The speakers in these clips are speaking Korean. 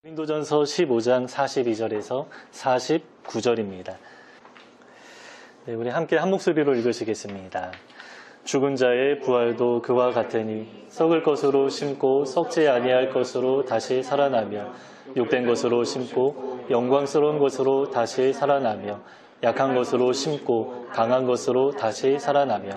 고린도전서 15장 42절에서 49절입니다. 네, 우리 함께 한 목소리로 읽으시겠습니다. 죽은 자의 부활도 그와 같으니 썩을 것으로 심고 썩지 아니할 것으로 다시 살아나며 욕된 것으로 심고 영광스러운 것으로 다시 살아나며 약한 것으로 심고 강한 것으로 다시 살아나며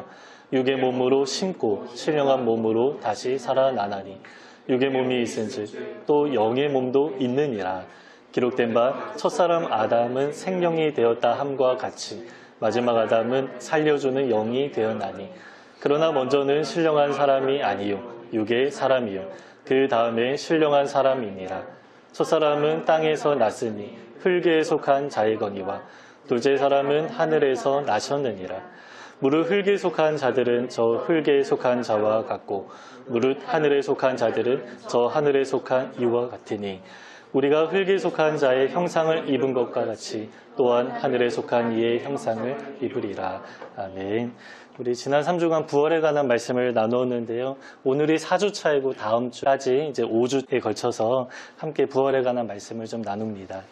육의 몸으로 심고 신령한 몸으로 다시 살아나나니 육의 몸이 있은즉 또 영의 몸도 있느니라. 기록된 바 첫사람 아담은 생명이 되었다 함과 같이 마지막 아담은 살려주는 영이 되었나니 그러나 먼저는 신령한 사람이 아니요 육의 사람이요 그 다음에 신령한 사람이니라. 첫사람은 땅에서 났으니 흙에 속한 자이거니와 둘째 사람은 하늘에서 나셨느니라. 무릇 흙에 속한 자들은 저 흙에 속한 자와 같고 무릇 하늘에 속한 자들은 저 하늘에 속한 이와 같으니 우리가 흙에 속한 자의 형상을 입은 것과 같이 또한 하늘에 속한 이의 형상을 입으리라. 아멘. 우리 지난 3주간 부활에 관한 말씀을 나누었는데요. 오늘이 4주차이고 다음 주까지 이제 5주에 걸쳐서 함께 부활에 관한 말씀을 좀 나눕니다.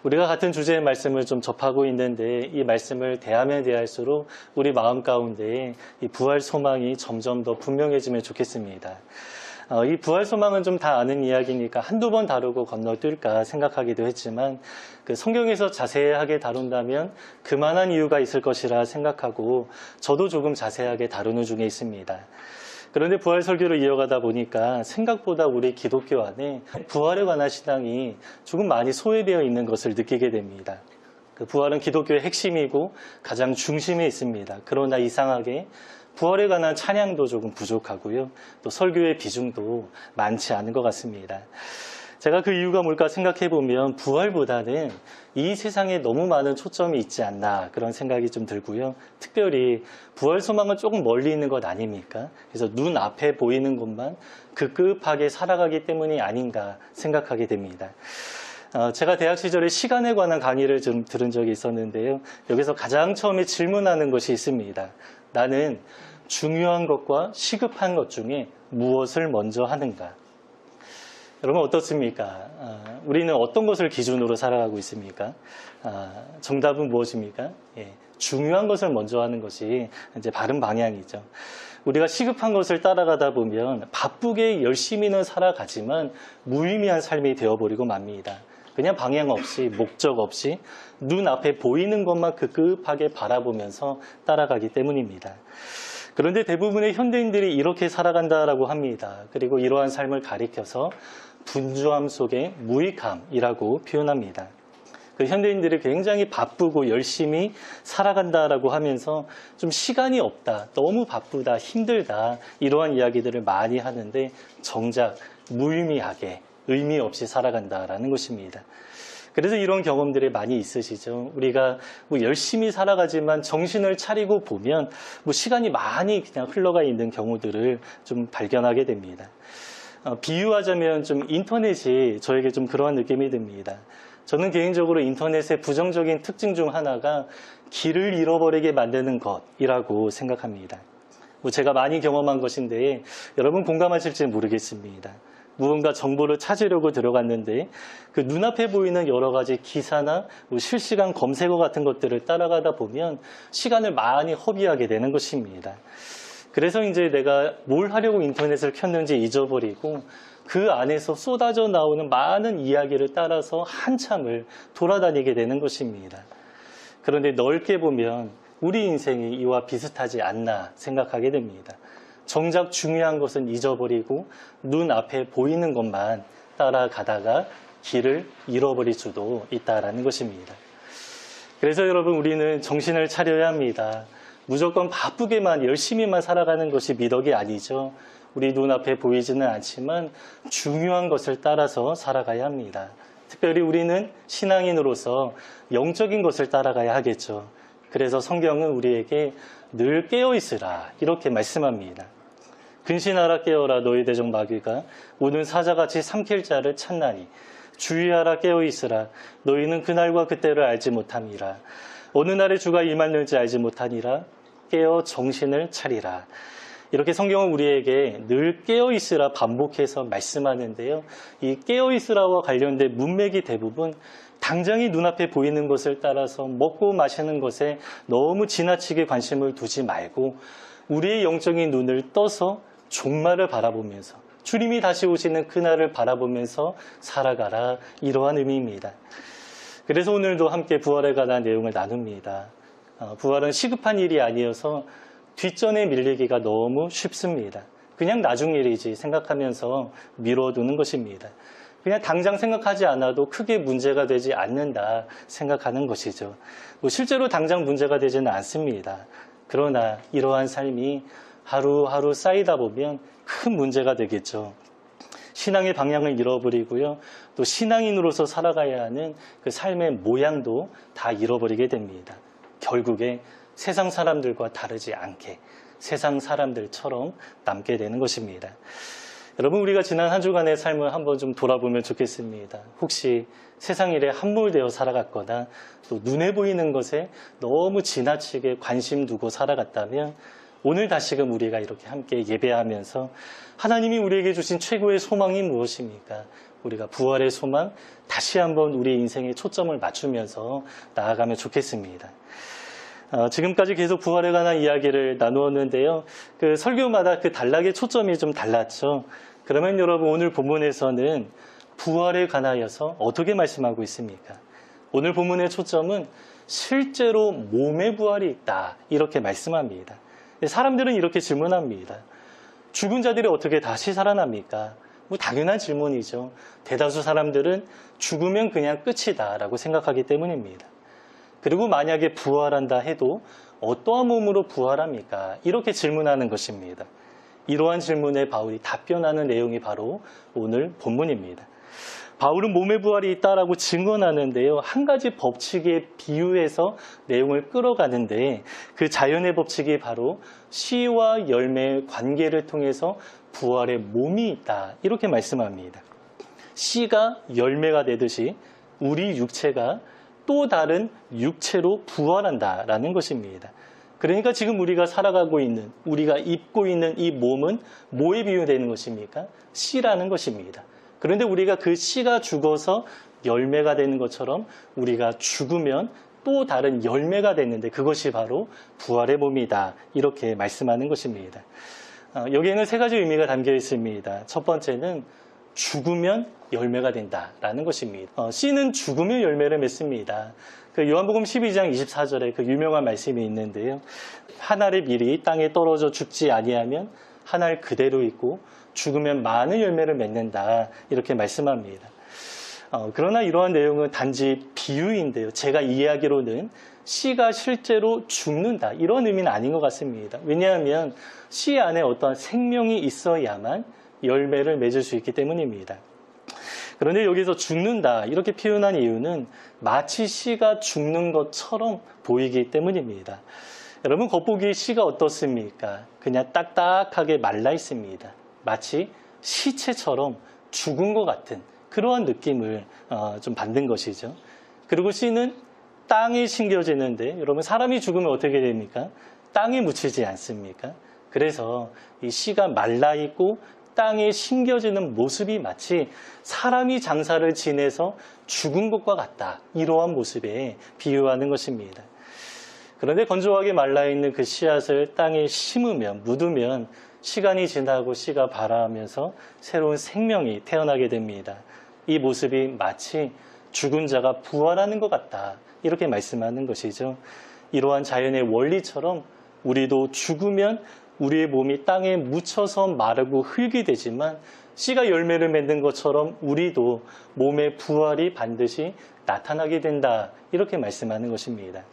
우리가 같은 주제의 말씀을 좀 접하고 있는데 이 말씀을 대하면 대할수록 우리 마음 가운데 이 부활 소망이 점점 더 분명해지면 좋겠습니다. 이 부활 소망은 좀 다 아는 이야기니까 한두 번 다루고 건너뛸까 생각하기도 했지만 그 성경에서 자세하게 다룬다면 그만한 이유가 있을 것이라 생각하고 저도 조금 자세하게 다루는 중에 있습니다. 그런데 부활 설교를 이어가다 보니까 생각보다 우리 기독교 안에 부활에 관한 신앙이 조금 많이 소외되어 있는 것을 느끼게 됩니다. 그 부활은 기독교의 핵심이고 가장 중심에 있습니다. 그러나 이상하게 부활에 관한 찬양도 조금 부족하고요. 또 설교의 비중도 많지 않은 것 같습니다. 제가 그 이유가 뭘까 생각해 보면 부활보다는 이 세상에 너무 많은 초점이 있지 않나 그런 생각이 좀 들고요. 특별히 부활 소망은 조금 멀리 있는 것 아닙니까? 그래서 눈앞에 보이는 것만 급급하게 살아가기 때문이 아닌가 생각하게 됩니다. 제가 대학 시절에 시간에 관한 강의를 좀 들은 적이 있었는데요. 여기서 가장 처음에 질문하는 것이 있습니다. 나는 중요한 것과 시급한 것 중에 무엇을 먼저 하는가? 여러분 어떻습니까? 우리는 어떤 것을 기준으로 살아가고 있습니까? 정답은 무엇입니까? 중요한 것을 먼저 하는 것이 이제 바른 방향이죠. 우리가 시급한 것을 따라가다 보면 바쁘게 열심히는 살아가지만 무의미한 삶이 되어버리고 맙니다. 그냥 방향 없이 목적 없이 눈앞에 보이는 것만 급급하게 바라보면서 따라가기 때문입니다. 그런데 대부분의 현대인들이 이렇게 살아간다라고 합니다. 그리고 이러한 삶을 가리켜서 분주함 속의 무익함이라고 표현합니다. 그 현대인들이 굉장히 바쁘고 열심히 살아간다라고 하면서 좀 시간이 없다, 너무 바쁘다, 힘들다 이러한 이야기들을 많이 하는데 정작 무의미하게 의미 없이 살아간다라는 것입니다. 그래서 이런 경험들이 많이 있으시죠. 우리가 열심히 살아가지만 정신을 차리고 보면 시간이 많이 그냥 흘러가 있는 경우들을 좀 발견하게 됩니다. 비유하자면 좀 인터넷이 저에게 좀 그러한 느낌이 듭니다. 저는 개인적으로 인터넷의 부정적인 특징 중 하나가 길을 잃어버리게 만드는 것이라고 생각합니다. 제가 많이 경험한 것인데 여러분 공감하실지 모르겠습니다. 무언가 정보를 찾으려고 들어갔는데 그 눈앞에 보이는 여러 가지 기사나 실시간 검색어 같은 것들을 따라가다 보면 시간을 많이 허비하게 되는 것입니다. 그래서 이제 내가 뭘 하려고 인터넷을 켰는지 잊어버리고 그 안에서 쏟아져 나오는 많은 이야기를 따라서 한참을 돌아다니게 되는 것입니다. 그런데 넓게 보면 우리 인생이 이와 비슷하지 않나 생각하게 됩니다. 정작 중요한 것은 잊어버리고 눈앞에 보이는 것만 따라가다가 길을 잃어버릴 수도 있다는 것입니다. 그래서 여러분 우리는 정신을 차려야 합니다. 무조건 바쁘게만 열심히만 살아가는 것이 미덕이 아니죠. 우리 눈앞에 보이지는 않지만 중요한 것을 따라서 살아가야 합니다. 특별히 우리는 신앙인으로서 영적인 것을 따라가야 하겠죠. 그래서 성경은 우리에게 늘 깨어있으라 이렇게 말씀합니다. 근신하라 깨어라 너희 대적 마귀가 오는 사자같이 삼킬 자를 찾나니 주의하라 깨어있으라 너희는 그날과 그때를 알지 못함이라. 어느 날에 주가 임하는지 알지 못하니라 깨어 정신을 차리라. 이렇게 성경은 우리에게 늘 깨어있으라 반복해서 말씀하는데요. 이 깨어있으라와 관련된 문맥이 대부분 당장이 눈앞에 보이는 것을 따라서 먹고 마시는 것에 너무 지나치게 관심을 두지 말고 우리의 영적인 눈을 떠서 종말을 바라보면서 주님이 다시 오시는 그날을 바라보면서 살아가라, 이러한 의미입니다. 그래서 오늘도 함께 부활에 관한 내용을 나눕니다. 부활은 시급한 일이 아니어서 뒷전에 밀리기가 너무 쉽습니다. 그냥 나중 일이지 생각하면서 미뤄두는 것입니다. 그냥 당장 생각하지 않아도 크게 문제가 되지 않는다 생각하는 것이죠. 실제로 당장 문제가 되지는 않습니다. 그러나 이러한 삶이 하루하루 쌓이다 보면 큰 문제가 되겠죠. 신앙의 방향을 잃어버리고요. 또 신앙인으로서 살아가야 하는 그 삶의 모양도 다 잃어버리게 됩니다. 결국에 세상 사람들과 다르지 않게 세상 사람들처럼 남게 되는 것입니다. 여러분, 우리가 지난 한 주간의 삶을 한번 좀 돌아보면 좋겠습니다. 혹시 세상 일에 함몰되어 살아갔거나 또 눈에 보이는 것에 너무 지나치게 관심 두고 살아갔다면 오늘 다시금 우리가 이렇게 함께 예배하면서 하나님이 우리에게 주신 최고의 소망이 무엇입니까? 우리가 부활의 소망 다시 한번 우리 인생에 초점을 맞추면서 나아가면 좋겠습니다. 지금까지 계속 부활에 관한 이야기를 나누었는데요. 그 설교마다 그 단락의 초점이 좀 달랐죠. 그러면 여러분, 오늘 본문에서는 부활에 관하여서 어떻게 말씀하고 있습니까? 오늘 본문의 초점은 실제로 몸의 부활이 있다, 이렇게 말씀합니다. 사람들은 이렇게 질문합니다. 죽은 자들이 어떻게 다시 살아납니까? 당연한 질문이죠. 대다수 사람들은 죽으면 그냥 끝이다 라고 생각하기 때문입니다. 그리고 만약에 부활한다 해도 어떠한 몸으로 부활합니까? 이렇게 질문하는 것입니다. 이러한 질문에 바울이 답변하는 내용이 바로 오늘 본문입니다. 바울은 몸의 부활이 있다라고 증언하는데요. 한 가지 법칙에 비유해서 내용을 끌어가는데 그 자연의 법칙이 바로 씨와 열매의 관계를 통해서 부활의 몸이 있다, 이렇게 말씀합니다. 씨가 열매가 되듯이 우리 육체가 또 다른 육체로 부활한다라는 것입니다. 그러니까 지금 우리가 살아가고 있는, 우리가 입고 있는 이 몸은 뭐에 비유되는 것입니까? 씨라는 것입니다. 그런데 우리가 그 씨가 죽어서 열매가 되는 것처럼 우리가 죽으면 또 다른 열매가 됐는데 그것이 바로 부활의 몸이다, 이렇게 말씀하는 것입니다. 여기에는 세 가지 의미가 담겨 있습니다. 첫 번째는 죽으면 열매가 된다라는 것입니다. 씨는 죽으면 열매를 맺습니다. 그 요한복음 12장 24절에 그 유명한 말씀이 있는데요. 한 알의 밀이 땅에 떨어져 죽지 아니하면 한 알 그대로 있고 죽으면 많은 열매를 맺는다, 이렇게 말씀합니다. 그러나 이러한 내용은 단지 비유인데요. 제가 이해하기로는 씨가 실제로 죽는다, 이런 의미는 아닌 것 같습니다. 왜냐하면 씨 안에 어떠한 생명이 있어야만 열매를 맺을 수 있기 때문입니다. 그런데 여기서 죽는다, 이렇게 표현한 이유는 마치 씨가 죽는 것처럼 보이기 때문입니다. 여러분, 겉보기 씨가 어떻습니까? 그냥 딱딱하게 말라 있습니다. 마치 시체처럼 죽은 것 같은 그러한 느낌을 좀 받는 것이죠. 그리고 씨는 땅에 심겨지는데, 여러분, 사람이 죽으면 어떻게 됩니까? 땅에 묻히지 않습니까? 그래서 이 씨가 말라 있고 땅에 심겨지는 모습이 마치 사람이 장사를 지내서 죽은 것과 같다, 이러한 모습에 비유하는 것입니다. 그런데 건조하게 말라있는 그 씨앗을 땅에 심으면, 묻으면 시간이 지나고 씨가 발아하면서 새로운 생명이 태어나게 됩니다. 이 모습이 마치 죽은 자가 부활하는 것 같다, 이렇게 말씀하는 것이죠. 이러한 자연의 원리처럼 우리도 죽으면 우리의 몸이 땅에 묻혀서 마르고 흙이 되지만 씨가 열매를 맺는 것처럼 우리도 몸의 부활이 반드시 나타나게 된다, 이렇게 말씀하는 것입니다.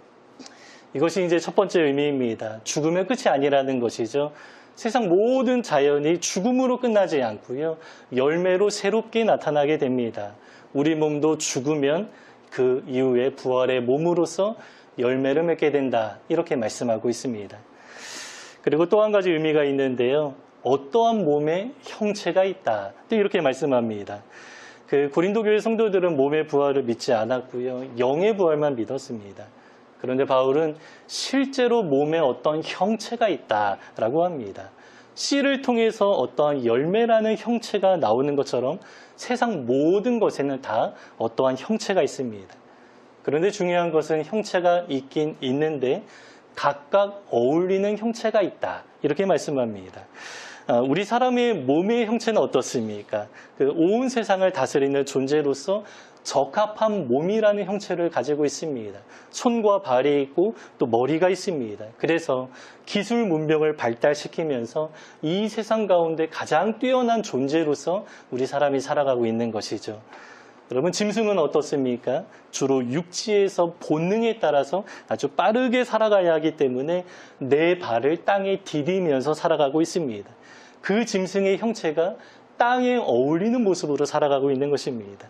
이것이 이제 첫 번째 의미입니다. 죽으면 끝이 아니라는 것이죠. 세상 모든 자연이 죽음으로 끝나지 않고요, 열매로 새롭게 나타나게 됩니다. 우리 몸도 죽으면 그 이후에 부활의 몸으로서 열매를 맺게 된다, 이렇게 말씀하고 있습니다. 그리고 또 한 가지 의미가 있는데요. 어떠한 몸의 형체가 있다, 또 이렇게 말씀합니다. 그 고린도 교회 성도들은 몸의 부활을 믿지 않았고요, 영의 부활만 믿었습니다. 그런데 바울은 실제로 몸에 어떤 형체가 있다라고 합니다. 씨를 통해서 어떠한 열매라는 형체가 나오는 것처럼 세상 모든 것에는 다 어떠한 형체가 있습니다. 그런데 중요한 것은 형체가 있긴 있는데 각각 어울리는 형체가 있다. 이렇게 말씀합니다. 우리 사람의 몸의 형체는 어떻습니까? 온 세상을 다스리는 존재로서 적합한 몸이라는 형체를 가지고 있습니다. 손과 발이 있고 또 머리가 있습니다. 그래서 기술 문명을 발달시키면서 이 세상 가운데 가장 뛰어난 존재로서 우리 사람이 살아가고 있는 것이죠. 여러분, 짐승은 어떻습니까? 주로 육지에서 본능에 따라서 아주 빠르게 살아가야 하기 때문에 네 발을 땅에 디디면서 살아가고 있습니다. 그 짐승의 형체가 땅에 어울리는 모습으로 살아가고 있는 것입니다.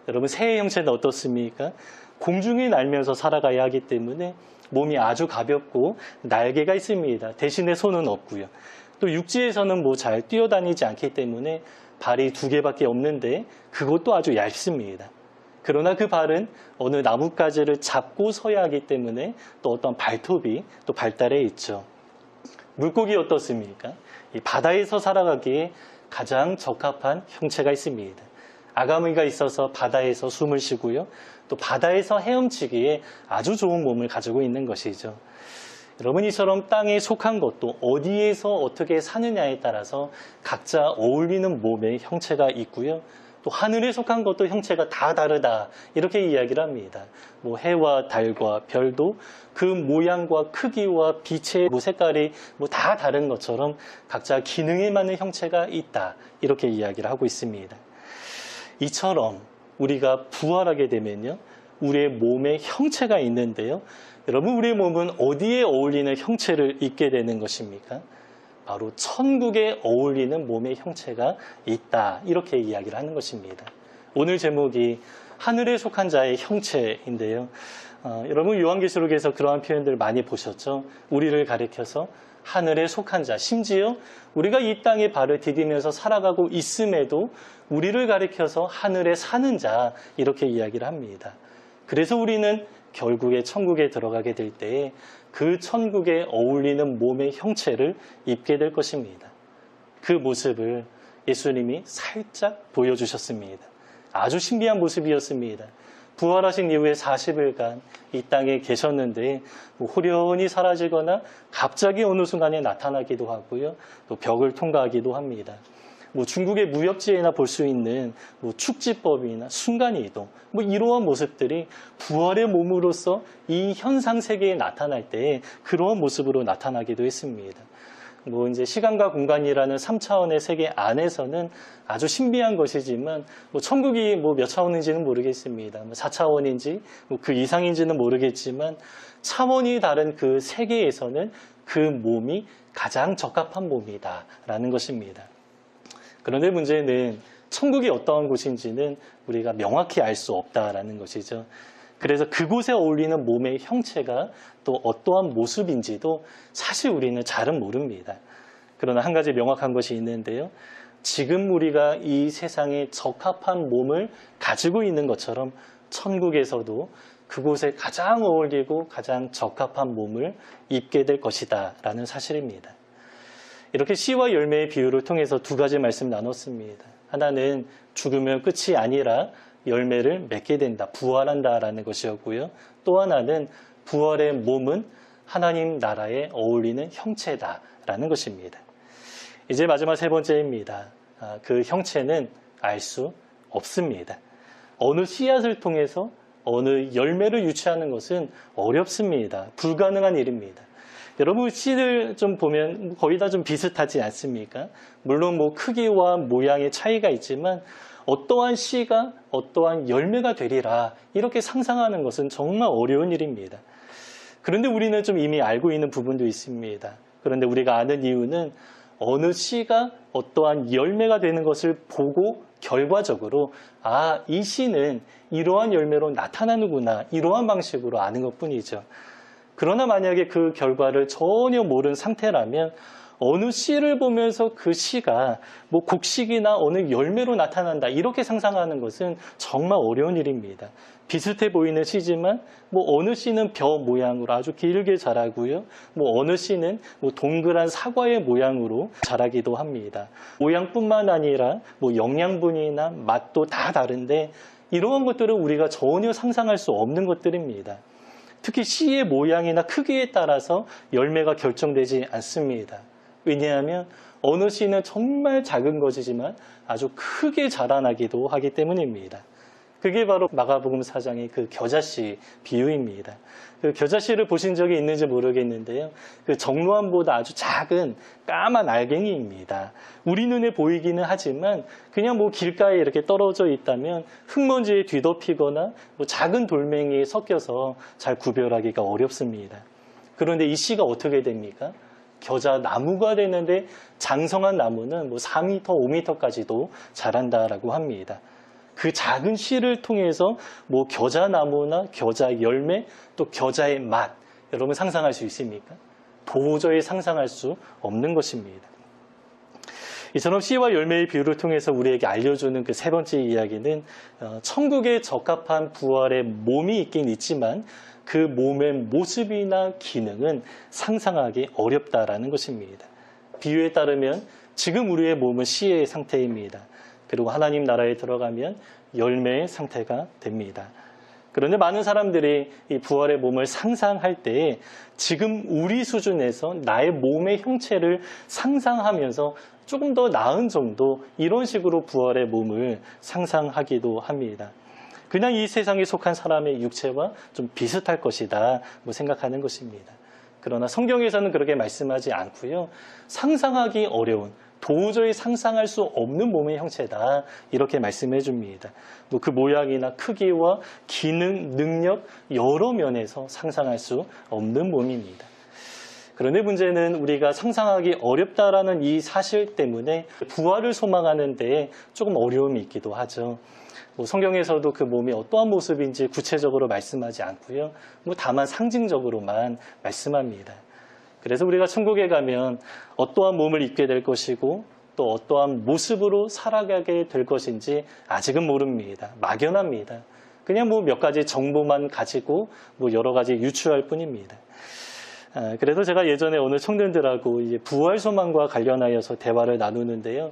여러분, 새의 형체는 어떻습니까? 공중에 날면서 살아가야 하기 때문에 몸이 아주 가볍고 날개가 있습니다. 대신에 손은 없고요. 또 육지에서는 잘 뛰어다니지 않기 때문에 발이 2개밖에 없는데 그것도 아주 얇습니다. 그러나 그 발은 어느 나뭇가지를 잡고 서야 하기 때문에 또 어떤 발톱이 또 발달해 있죠. 물고기 어떻습니까? 이 바다에서 살아가기에 가장 적합한 형체가 있습니다. 아가미가 있어서 바다에서 숨을 쉬고요. 또 바다에서 헤엄치기에 아주 좋은 몸을 가지고 있는 것이죠. 여러분, 이처럼 땅에 속한 것도 어디에서 어떻게 사느냐에 따라서 각자 어울리는 몸의 형체가 있고요. 또 하늘에 속한 것도 형체가 다 다르다, 이렇게 이야기를 합니다. 해와 달과 별도 그 모양과 크기와 빛의 색깔이 다 다른 것처럼 각자 기능에 맞는 형체가 있다, 이렇게 이야기를 하고 있습니다. 이처럼 우리가 부활하게 되면요, 우리의 몸에 형체가 있는데요. 여러분, 우리의 몸은 어디에 어울리는 형체를 입게 되는 것입니까? 바로 천국에 어울리는 몸의 형체가 있다, 이렇게 이야기를 하는 것입니다. 오늘 제목이 하늘에 속한 자의 형체인데요. 여러분, 요한계시록에서 그러한 표현들 많이 보셨죠? 우리를 가리켜서 하늘에 속한 자, 심지어 우리가 이 땅에 발을 디디면서 살아가고 있음에도 우리를 가리켜서 하늘에 사는 자, 이렇게 이야기를 합니다. 그래서 우리는 결국에 천국에 들어가게 될 때에 그 천국에 어울리는 몸의 형체를 입게 될 것입니다. 그 모습을 예수님이 살짝 보여주셨습니다. 아주 신비한 모습이었습니다. 부활하신 이후에 40일간 이 땅에 계셨는데 호련히 사라지거나 갑자기 어느 순간에 나타나기도 하고요. 또 벽을 통과하기도 합니다. 중국의 무협지에나 볼 수 있는 축지법이나 순간이동, 이러한 모습들이 부활의 몸으로서 이 현상 세계에 나타날 때 그러한 모습으로 나타나기도 했습니다. 이제 시간과 공간이라는 3차원의 세계 안에서는 아주 신비한 것이지만 천국이 몇 차원인지는 모르겠습니다. 4차원인지 그 이상인지는 모르겠지만 차원이 다른 그 세계에서는 그 몸이 가장 적합한 몸이다라는 것입니다. 그런데 문제는 천국이 어떠한 곳인지는 우리가 명확히 알 수 없다라는 것이죠. 그래서 그곳에 어울리는 몸의 형체가 또 어떠한 모습인지도 사실 우리는 잘은 모릅니다. 그러나 한 가지 명확한 것이 있는데요. 지금 우리가 이 세상에 적합한 몸을 가지고 있는 것처럼 천국에서도 그곳에 가장 어울리고 가장 적합한 몸을 입게 될 것이다 라는 사실입니다. 이렇게 씨와 열매의 비유를 통해서 2가지 말씀 나눴습니다. 하나는 죽으면 끝이 아니라 열매를 맺게 된다, 부활한다라는 것이었고요. 또 하나는 부활의 몸은 하나님 나라에 어울리는 형체다라는 것입니다. 이제 마지막 3번째입니다. 그 형체는 알 수 없습니다. 어느 씨앗을 통해서 어느 열매를 유치하는 것은 어렵습니다. 불가능한 일입니다. 여러분, 씨를 좀 보면 거의 다 좀 비슷하지 않습니까? 물론 크기와 모양의 차이가 있지만 어떠한 씨가 어떠한 열매가 되리라, 이렇게 상상하는 것은 정말 어려운 일입니다. 그런데 우리는 좀 이미 알고 있는 부분도 있습니다. 그런데 우리가 아는 이유는 어느 씨가 어떠한 열매가 되는 것을 보고 결과적으로 이 씨는 이러한 열매로 나타나는구나, 이러한 방식으로 아는 것뿐이죠. 그러나 만약에 그 결과를 전혀 모르는 상태라면 어느 씨를 보면서 그 씨가 곡식이나 어느 열매로 나타난다, 이렇게 상상하는 것은 정말 어려운 일입니다. 비슷해 보이는 씨지만 뭐 어느 씨는 벼 모양으로 아주 길게 자라고요. 뭐 어느 씨는 뭐 동그란 사과의 모양으로 자라기도 합니다. 모양뿐만 아니라 뭐 영양분이나 맛도 다 다른데 이러한 것들은 우리가 전혀 상상할 수 없는 것들입니다. 특히 씨의 모양이나 크기에 따라서 열매가 결정되지 않습니다. 왜냐하면 어느 씨는 정말 작은 것이지만 아주 크게 자라나기도 하기 때문입니다. 그게 바로 마가복음 4장의 그 겨자씨 비유입니다. 그 겨자씨를 보신 적이 있는지 모르겠는데요. 그 정로암보다 아주 작은 까만 알갱이입니다. 우리 눈에 보이기는 하지만 그냥 뭐 길가에 이렇게 떨어져 있다면 흙먼지에 뒤덮이거나 뭐 작은 돌멩이에 섞여서 잘 구별하기가 어렵습니다. 그런데 이 씨가 어떻게 됩니까? 겨자 나무가 되는데 장성한 나무는 뭐 4m, 5m까지도 자란다라고 합니다. 그 작은 씨를 통해서 뭐 겨자 나무나 겨자 열매 또 겨자의 맛 여러분 상상할 수 있습니까? 도저히 상상할 수 없는 것입니다. 이처럼 씨와 열매의 비유를 통해서 우리에게 알려주는 그 세 번째 이야기는 천국에 적합한 부활의 몸이 있긴 있지만 그 몸의 모습이나 기능은 상상하기 어렵다라는 것입니다. 비유에 따르면 지금 우리의 몸은 씨의 상태입니다. 그리고 하나님 나라에 들어가면 열매의 상태가 됩니다. 그런데 많은 사람들이 이 부활의 몸을 상상할 때 지금 우리 수준에서 나의 몸의 형체를 상상하면서 조금 더 나은 정도 이런 식으로 부활의 몸을 상상하기도 합니다. 그냥 이 세상에 속한 사람의 육체와 좀 비슷할 것이다 생각하는 것입니다. 그러나 성경에서는 그렇게 말씀하지 않고요. 상상하기 어려운 도저히 상상할 수 없는 몸의 형체다 이렇게 말씀해 줍니다. 그 모양이나 크기와 기능, 능력 여러 면에서 상상할 수 없는 몸입니다. 그런데 문제는 우리가 상상하기 어렵다라는 이 사실 때문에 부활을 소망하는 데에 조금 어려움이 있기도 하죠. 성경에서도 그 몸이 어떠한 모습인지 구체적으로 말씀하지 않고요. 다만 상징적으로만 말씀합니다. 그래서 우리가 천국에 가면 어떠한 몸을 입게 될 것이고 또 어떠한 모습으로 살아가게 될 것인지 아직은 모릅니다. 막연합니다. 그냥 몇 가지 정보만 가지고 여러 가지 유추할 뿐입니다. 그래서 제가 예전에 오늘 청년들하고 이제 부활 소망과 관련하여서 대화를 나누는데요.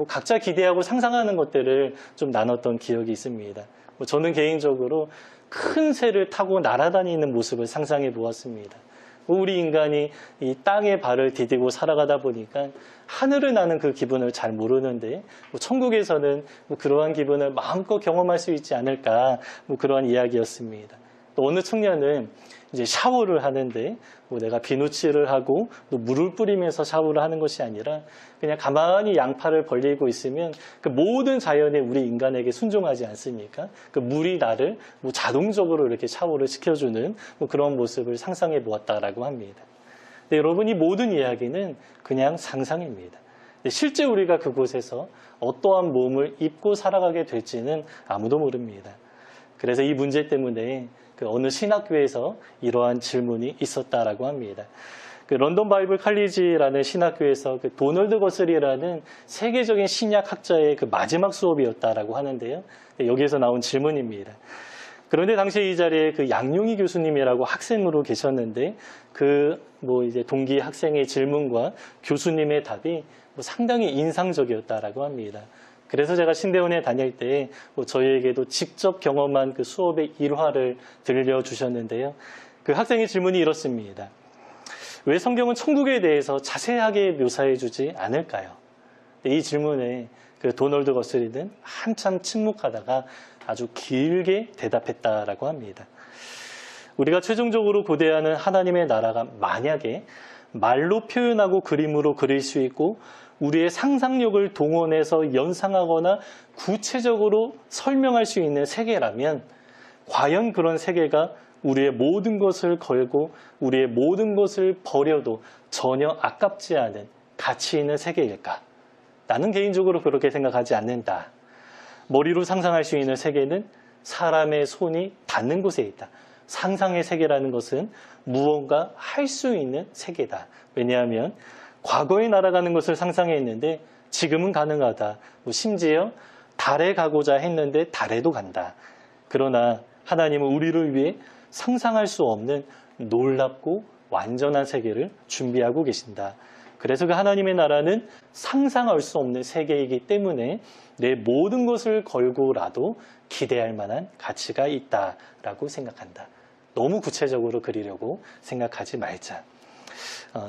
각자 기대하고 상상하는 것들을 좀 나눴던 기억이 있습니다. 저는 개인적으로 큰 새를 타고 날아다니는 모습을 상상해 보았습니다. 우리 인간이 이 땅에 발을 디디고 살아가다 보니까 하늘을 나는 그 기분을 잘 모르는데 천국에서는 그러한 기분을 마음껏 경험할 수 있지 않을까 그러한 이야기였습니다. 또 어느 청년은 이제 샤워를 하는데 내가 비누칠을 하고 또 물을 뿌리면서 샤워를 하는 것이 아니라 그냥 가만히 양팔을 벌리고 있으면 그 모든 자연에 우리 인간에게 순종하지 않습니까? 그 물이 나를 자동적으로 이렇게 샤워를 시켜주는 그런 모습을 상상해 보았다라고 합니다. 근데 여러분 이 모든 이야기는 그냥 상상입니다. 실제 우리가 그곳에서 어떠한 몸을 입고 살아가게 될지는 아무도 모릅니다. 그래서 이 문제 때문에 어느 신학교에서 이러한 질문이 있었다라고 합니다. 런던 바이블 칼리지라는 신학교에서 도널드 거슬이라는 세계적인 신약 학자의 마지막 수업이었다라고 하는데요. 여기에서 나온 질문입니다. 그런데 당시 이 자리에 양용희 교수님이라고 학생으로 계셨는데 이제 동기 학생의 질문과 교수님의 답이 상당히 인상적이었다라고 합니다. 그래서 제가 신대원에 다닐 때 저희에게도 직접 경험한 그 수업의 일화를 들려주셨는데요. 그 학생의 질문이 이렇습니다. 왜 성경은 천국에 대해서 자세하게 묘사해주지 않을까요? 이 질문에 도널드 거슬리는 한참 침묵하다가 아주 길게 대답했다라고 합니다. 우리가 최종적으로 고대하는 하나님의 나라가 만약에 말로 표현하고 그림으로 그릴 수 있고 우리의 상상력을 동원해서 연상하거나 구체적으로 설명할 수 있는 세계라면 과연 그런 세계가 우리의 모든 것을 걸고 우리의 모든 것을 버려도 전혀 아깝지 않은 가치 있는 세계일까? 나는 개인적으로 그렇게 생각하지 않는다. 머리로 상상할 수 있는 세계는 사람의 손이 닿는 곳에 있다. 상상의 세계라는 것은 무언가 할 수 있는 세계다. 왜냐하면 과거에 날아가는 것을 상상했는데 지금은 가능하다. 심지어 달에 가고자 했는데 달에도 간다. 그러나 하나님은 우리를 위해 상상할 수 없는 놀랍고 완전한 세계를 준비하고 계신다. 그래서 그 하나님의 나라는 상상할 수 없는 세계이기 때문에 내 모든 것을 걸고라도 기대할 만한 가치가 있다라고 생각한다. 너무 구체적으로 그리려고 생각하지 말자.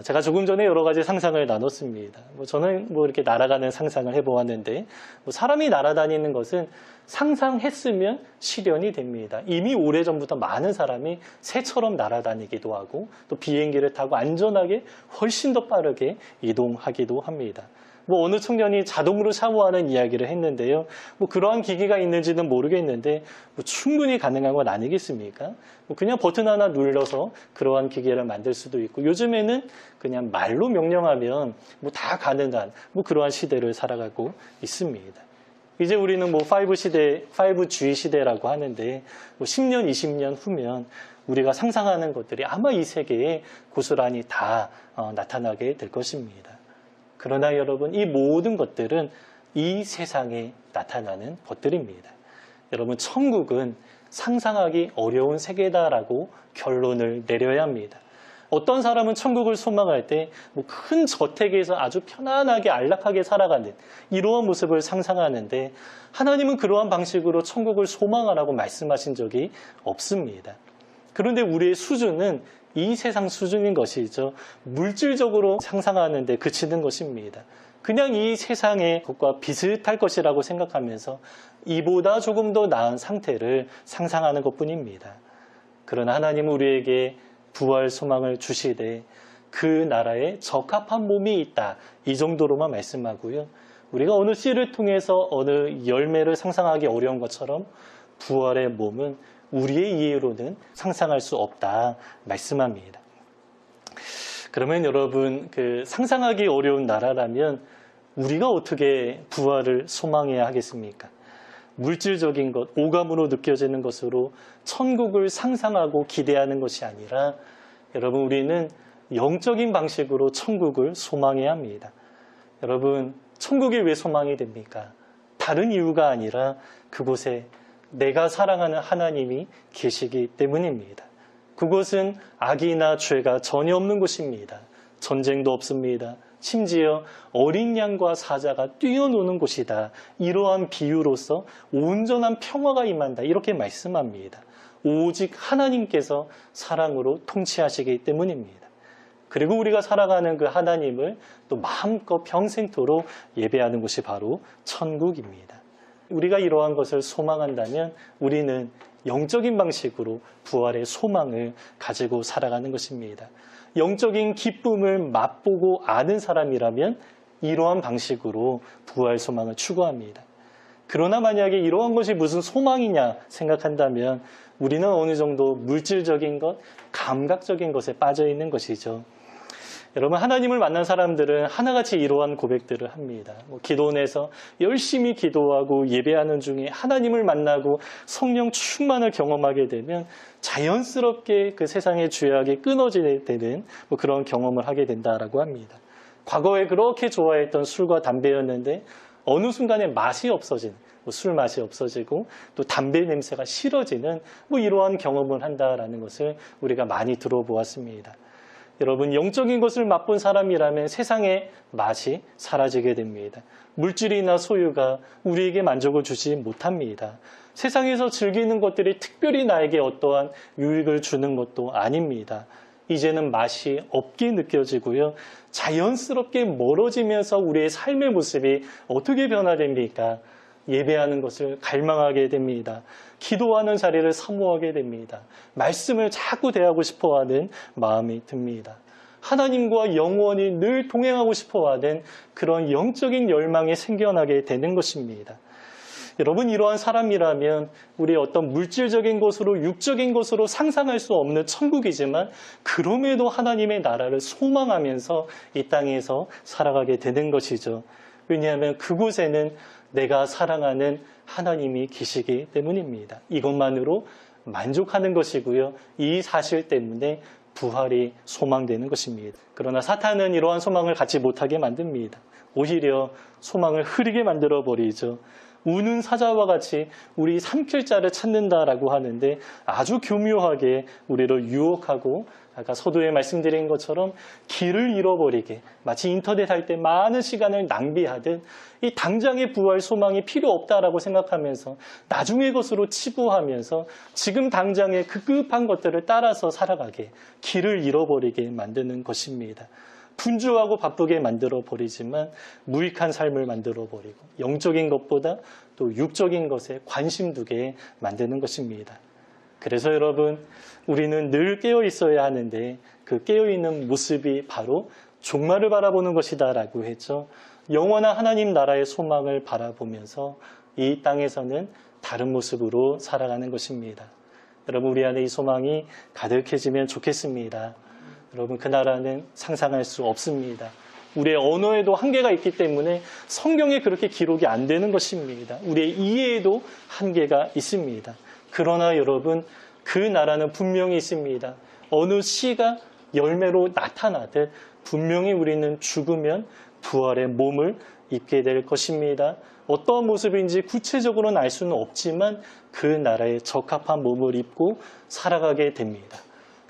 제가 조금 전에 여러 가지 상상을 나눴습니다. 저는 이렇게 날아가는 상상을 해보았는데, 사람이 날아다니는 것은 상상했으면 실현이 됩니다. 이미 오래전부터 많은 사람이 새처럼 날아다니기도 하고, 또 비행기를 타고 안전하게 훨씬 더 빠르게 이동하기도 합니다. 어느 청년이 자동으로 샤워하는 이야기를 했는데요. 그러한 기기가 있는지는 모르겠는데 충분히 가능한 건 아니겠습니까? 그냥 버튼 하나 눌러서 그러한 기계를 만들 수도 있고, 요즘에는 그냥 말로 명령하면 다 가능한 그러한 시대를 살아가고 있습니다. 이제 우리는 5G 시대라고 하는데 10년, 20년 후면 우리가 상상하는 것들이 아마 이 세계에 고스란히 다 나타나게 될 것입니다. 그러나 여러분, 이 모든 것들은 이 세상에 나타나는 것들입니다. 여러분, 천국은 상상하기 어려운 세계다라고 결론을 내려야 합니다. 어떤 사람은 천국을 소망할 때 큰 저택에서 아주 편안하게 안락하게 살아가는 이러한 모습을 상상하는데, 하나님은 그러한 방식으로 천국을 소망하라고 말씀하신 적이 없습니다. 그런데 우리의 수준은 이 세상 수준인 것이죠. 물질적으로 상상하는 데 그치는 것입니다. 그냥 이 세상의 것과 비슷할 것이라고 생각하면서 이보다 조금 더 나은 상태를 상상하는 것뿐입니다. 그러나 하나님은 우리에게 부활 소망을 주시되 그 나라에 적합한 몸이 있다, 이 정도로만 말씀하고요. 우리가 어느 씨를 통해서 어느 열매를 상상하기 어려운 것처럼 부활의 몸은 우리의 이해로는 상상할 수 없다 말씀합니다. 그러면 여러분, 상상하기 어려운 나라라면 우리가 어떻게 부활을 소망해야 하겠습니까? 물질적인 것, 오감으로 느껴지는 것으로 천국을 상상하고 기대하는 것이 아니라, 여러분, 우리는 영적인 방식으로 천국을 소망해야 합니다. 여러분, 천국이 왜 소망이 됩니까? 다른 이유가 아니라 그곳에 내가 사랑하는 하나님이 계시기 때문입니다. 그곳은 악이나 죄가 전혀 없는 곳입니다. 전쟁도 없습니다. 심지어 어린 양과 사자가 뛰어노는 곳이다. 이러한 비유로서 온전한 평화가 임한다. 이렇게 말씀합니다. 오직 하나님께서 사랑으로 통치하시기 때문입니다. 그리고 우리가 살아가는 그 하나님을 또 마음껏 평생토록 예배하는 곳이 바로 천국입니다. 우리가 이러한 것을 소망한다면 우리는 영적인 방식으로 부활의 소망을 가지고 살아가는 것입니다. 영적인 기쁨을 맛보고 아는 사람이라면 이러한 방식으로 부활 소망을 추구합니다. 그러나 만약에 이러한 것이 무슨 소망이냐 생각한다면 우리는 어느 정도 물질적인 것, 감각적인 것에 빠져 있는 것이죠. 여러분, 하나님을 만난 사람들은 하나같이 이러한 고백들을 합니다. 기도원에서 열심히 기도하고 예배하는 중에 하나님을 만나고 성령 충만을 경험하게 되면 자연스럽게 그 세상의 죄악이 끊어지게 되는 그런 경험을 하게 된다라고 합니다. 과거에 그렇게 좋아했던 술과 담배였는데 어느 순간에 맛이 없어진, 술 맛이 없어지고 또 담배 냄새가 싫어지는 이러한 경험을 한다라는 것을 우리가 많이 들어보았습니다. 여러분, 영적인 것을 맛본 사람이라면 세상의 맛이 사라지게 됩니다. 물질이나 소유가 우리에게 만족을 주지 못합니다. 세상에서 즐기는 것들이 특별히 나에게 어떠한 유익을 주는 것도 아닙니다. 이제는 맛이 없게 느껴지고요. 자연스럽게 멀어지면서 우리의 삶의 모습이 어떻게 변화됩니까? 예배하는 것을 갈망하게 됩니다. 기도하는 자리를 사모하게 됩니다. 말씀을 자꾸 대하고 싶어하는 마음이 듭니다. 하나님과 영원히 늘 동행하고 싶어하는 그런 영적인 열망이 생겨나게 되는 것입니다. 여러분, 이러한 사람이라면 우리의 어떤 물질적인 것으로, 육적인 것으로 상상할 수 없는 천국이지만 그럼에도 하나님의 나라를 소망하면서 이 땅에서 살아가게 되는 것이죠. 왜냐하면 그곳에는 내가 사랑하는 하나님이 계시기 때문입니다. 이것만으로 만족하는 것이고요. 이 사실 때문에 부활이 소망되는 것입니다. 그러나 사탄은 이러한 소망을 갖지 못하게 만듭니다. 오히려 소망을 흐리게 만들어버리죠. 우는 사자와 같이 우리 삼킬 자를 찾는다라고 하는데 아주 교묘하게 우리를 유혹하고 아까 서두에 말씀드린 것처럼 길을 잃어버리게 마치 인터넷 할 때 많은 시간을 낭비하듯 이 당장의 부활 소망이 필요 없다라고 생각하면서 나중의 것으로 치부하면서 지금 당장의 급급한 것들을 따라서 살아가게 길을 잃어버리게 만드는 것입니다. 분주하고 바쁘게 만들어 버리지만 무익한 삶을 만들어 버리고 영적인 것보다 또 육적인 것에 관심 두게 만드는 것입니다. 그래서 여러분, 우리는 늘 깨어 있어야 하는데 그 깨어 있는 모습이 바로 종말을 바라보는 것이다라고 했죠. 영원한 하나님 나라의 소망을 바라보면서 이 땅에서는 다른 모습으로 살아가는 것입니다. 여러분, 우리 안에 이 소망이 가득해지면 좋겠습니다. 여러분, 그 나라는 상상할 수 없습니다. 우리의 언어에도 한계가 있기 때문에 성경에 그렇게 기록이 안 되는 것입니다. 우리의 이해에도 한계가 있습니다. 그러나 여러분, 그 나라는 분명히 있습니다. 어느 씨가 열매로 나타나듯 분명히 우리는 죽으면 부활의 몸을 입게 될 것입니다. 어떤 모습인지 구체적으로는 알 수는 없지만 그 나라에 적합한 몸을 입고 살아가게 됩니다.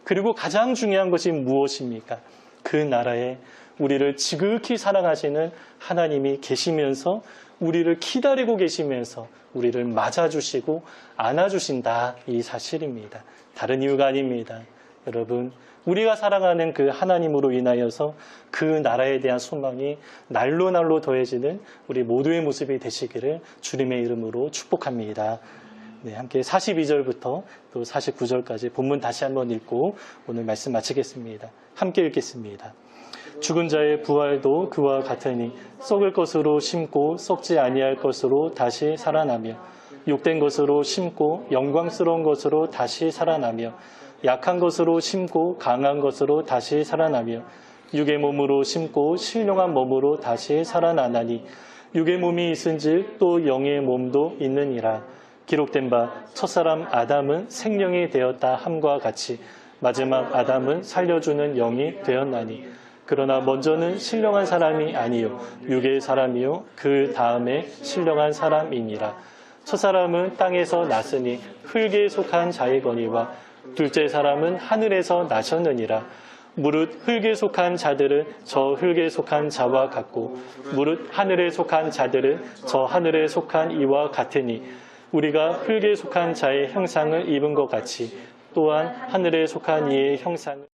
그리고 가장 중요한 것이 무엇입니까? 그 나라에 우리를 지극히 사랑하시는 하나님이 계시면서 우리를 기다리고 계시면서 우리를 맞아주시고 안아주신다, 이 사실입니다. 다른 이유가 아닙니다. 여러분, 우리가 사랑하는 그 하나님으로 인하여서 그 나라에 대한 소망이 날로 날로 더해지는 우리 모두의 모습이 되시기를 주님의 이름으로 축복합니다. 네, 함께 42절부터 또 49절까지 본문 다시 한번 읽고 오늘 말씀 마치겠습니다. 함께 읽겠습니다. 죽은 자의 부활도 그와 같으니 썩을 것으로 심고 썩지 아니할 것으로 다시 살아나며 욕된 것으로 심고 영광스러운 것으로 다시 살아나며 약한 것으로 심고 강한 것으로 다시 살아나며 육의 몸으로 심고 신령한 몸으로 다시 살아나나니 육의 몸이 있은즉 또 영의 몸도 있느니라. 기록된 바 첫사람 아담은 생명이 되었다 함과 같이 마지막 아담은 살려주는 영이 되었나니 그러나 먼저는 신령한 사람이 아니요 육의 사람이요 그 다음에 신령한 사람이니라. 첫사람은 땅에서 났으니 흙에 속한 자이거니와 둘째 사람은 하늘에서 나셨느니라. 무릇 흙에 속한 자들은 저 흙에 속한 자와 같고 무릇 하늘에 속한 자들은 저 하늘에 속한 이와 같으니 우리가 흙에 속한 자의 형상을 입은 것 같이 또한 하늘에 속한 이의 형상을